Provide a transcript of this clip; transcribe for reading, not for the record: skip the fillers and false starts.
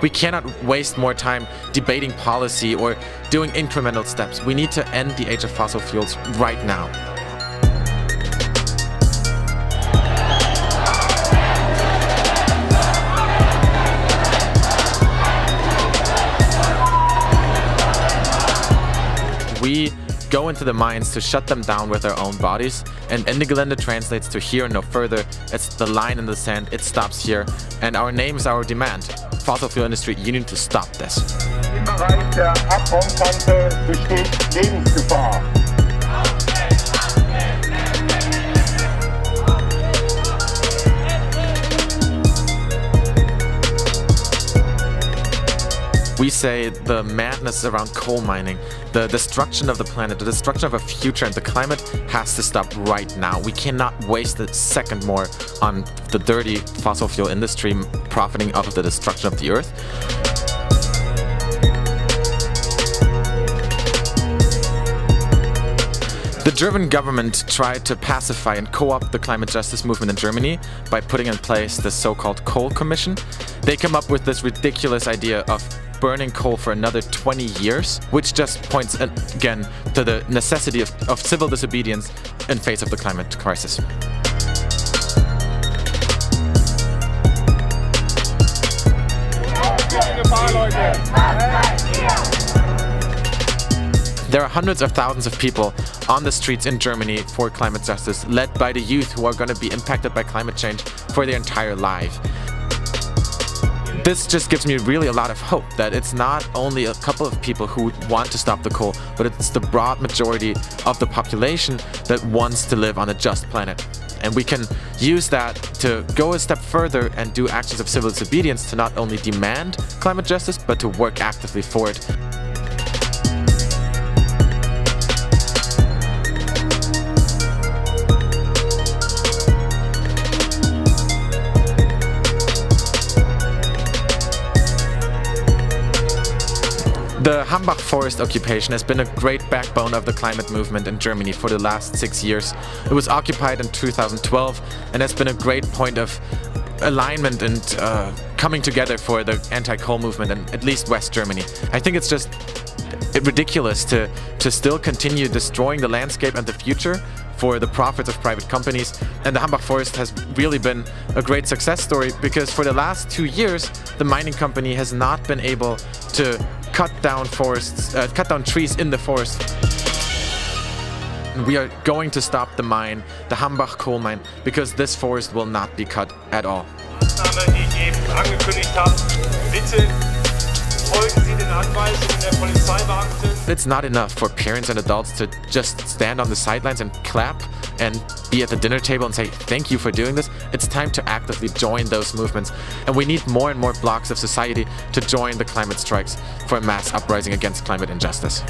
We cannot waste more time debating policy or doing incremental steps. We need to end the age of fossil fuels right now. We go into the mines to shut them down with our own bodies, and Ende Gelände translates to here and no further. It's the line in the sand, it stops here, and our name is our demand. Fossil fuel industry, you need to stop this. Im Bereich der Abraumkante besteht Lebensgefahr. We say the madness around coal mining, the destruction of the planet, the destruction of our future and the climate has to stop right now. We cannot waste a second more on the dirty fossil fuel industry profiting off of the destruction of the earth. The German government tried to pacify and co-opt the climate justice movement in Germany by putting in place the so-called Coal Commission. They come up with this ridiculous idea of burning coal for another 20 years, which just points again to the necessity of civil disobedience in face of the climate crisis. There are hundreds of thousands of people on the streets in Germany for climate justice, led by the youth who are going to be impacted by climate change for their entire life. This just gives me really a lot of hope that it's not only a couple of people who want to stop the coal, but it's the broad majority of the population that wants to live on a just planet. And we can use that to go a step further and do actions of civil disobedience to not only demand climate justice, but to work actively for it. The Hambach forest occupation has been a great backbone of the climate movement in Germany for the last 6 years. It was occupied in 2012 and has been a great point of alignment and coming together for the anti-coal movement in at least West Germany. I think it's just ridiculous to still continue destroying the landscape and the future for the profits of private companies. And the Hambach forest has really been a great success story because for the last 2 years, the mining company has not been able to cut down trees in the forest. We are going to stop the mine, the Hambach coal mine, because this forest will not be cut at all. It's not enough for parents and adults to just stand on the sidelines and clap and be at the dinner table and say, thank you for doing this. It's time to actively join those movements. And we need more and more blocks of society to join the climate strikes for a mass uprising against climate injustice.